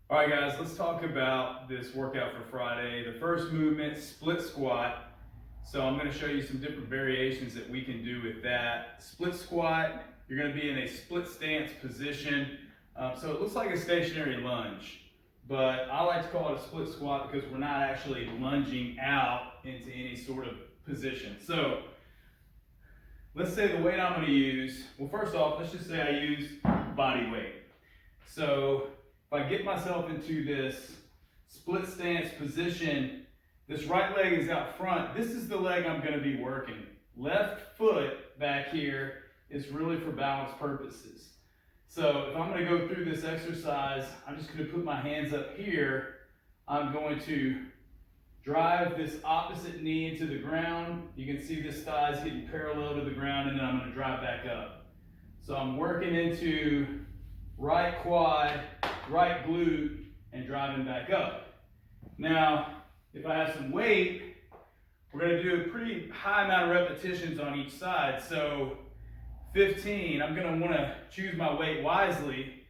All right, guys, let's talk about this workout for Friday. The first movement, split squat. So I'm going to show you some different variations that we can do with that. Split squat, you're going to be in a split stance position. So it looks like a stationary lunge, but I like to call it a split squat because we're not actually lunging out into any sort of position. So let's say the weight I'm going to use, well, first off, let's just say I use body weight. So if I get myself into this split stance position, this right leg is out front. This is the leg I'm going to be working. Left foot back here is really for balance purposes. So if I'm going to go through this exercise, I'm just going to put my hands up here. I'm going to drive this opposite knee into the ground. You can see this thigh is getting parallel to the ground, and then I'm going to drive back up. So I'm working into right quad, right glute, and driving back up. Now, if I have some weight, we're going to do a pretty high amount of repetitions on each side. So 15, I'm going to want to choose my weight wisely.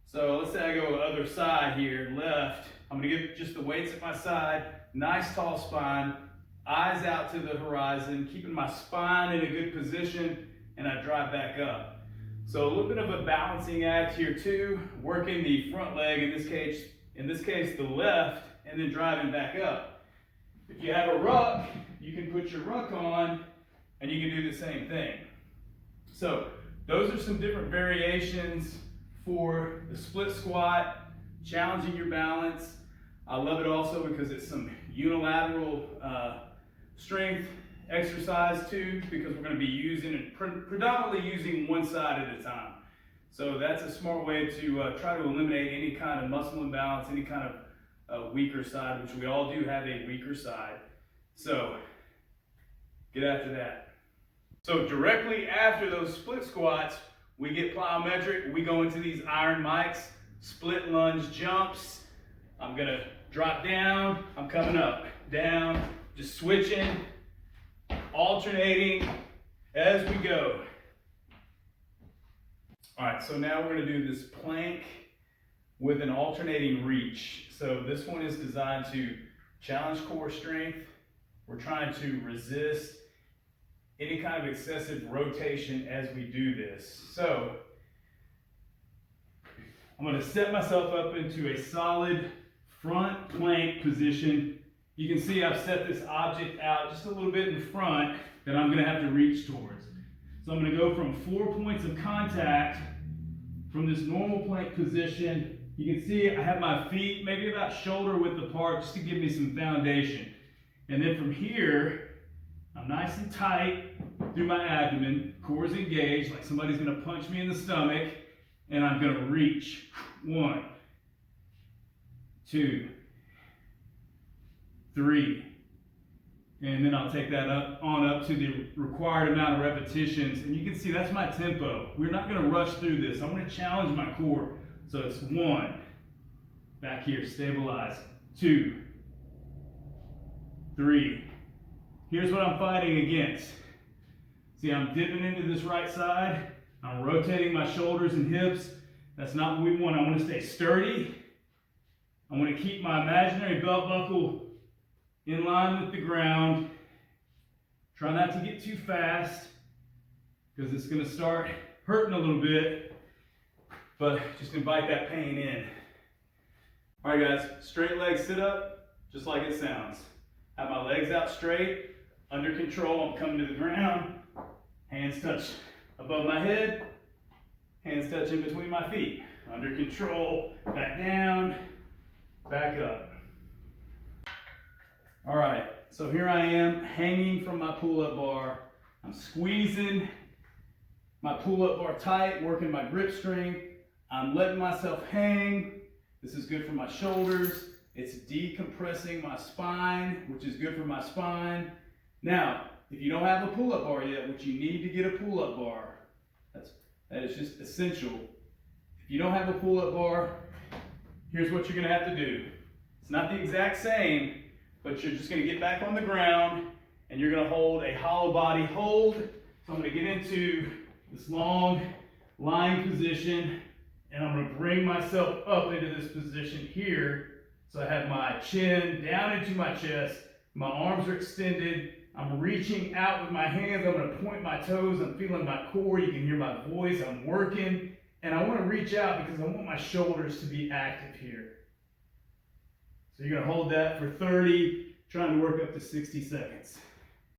So let's say I go other side here, left. I'm going to get just the weights at my side, nice tall spine, eyes out to the horizon, keeping my spine in a good position, and I drive back up. So a little bit of a balancing act here too, working the front leg, in this case the left, and then driving back up. If you have a ruck, you can put your ruck on and you can do the same thing. So those are some different variations for the split squat, challenging your balance. I love it also because it's some unilateral strength exercise too, because we're going to be using it, predominantly using one side at a time. So that's a smart way to try to eliminate any kind of muscle imbalance, any kind of weaker side, which we all do have a weaker side. So get after that. So directly after those split squats, we get plyometric. We go into these iron mics, split lunge jumps. I'm going to drop down, I'm coming up, down, just switching, alternating as we go. All right, so now we're going to do this plank with an alternating reach. So this one is designed to challenge core strength. We're trying to resist any kind of excessive rotation as we do this. So I'm going to set myself up into a solid front plank position. You can see I've set this object out just a little bit in front that I'm going to have to reach towards. So I'm going to go from 4 points of contact from this normal plank position. You can see I have my feet maybe about shoulder width apart just to give me some foundation. And then from here, I'm nice and tight through my abdomen, core is engaged like somebody's going to punch me in the stomach, and I'm going to reach. 1, 2, 3, and then I'll take that up to the required amount of repetitions, and you can see that's my tempo. We're not going to rush through this. I'm going to challenge my core. So it's 1, back here, stabilize, 2, 3. Here's what I'm fighting against. See, I'm dipping into this right side. I'm rotating my shoulders and hips. That's not what we want. I want to stay sturdy. I want to keep my imaginary belt buckle in line with the ground. Try not to get too fast because it's going to start hurting a little bit, but just invite that pain in. All right, guys, straight leg sit up, just like it sounds. Have my legs out straight, under control. I'm coming to the ground. Hands touch above my head. Hands touch in between my feet. Under control, back down, back up. All right, so here I am hanging from my pull-up bar. I'm squeezing my pull-up bar tight, working my grip strength. I'm letting myself hang. This is good for my shoulders. It's decompressing my spine, which is good for my spine. Now, if you don't have a pull-up bar yet, which you need to get a pull-up bar, that is just essential. If you don't have a pull-up bar, here's what you're going to have to do. It's not the exact same, but you're just going to get back on the ground and you're going to hold a hollow body hold. So I'm going to get into this long lying position And I'm gonna bring myself up into this position here. So I have my chin down into my chest, my arms are extended, I'm reaching out with my hands, I'm gonna point my toes, I'm feeling my core, you can hear my voice, I'm working, and I wanna reach out because I want my shoulders to be active here. So you're gonna hold that for 30, trying to work up to 60 seconds.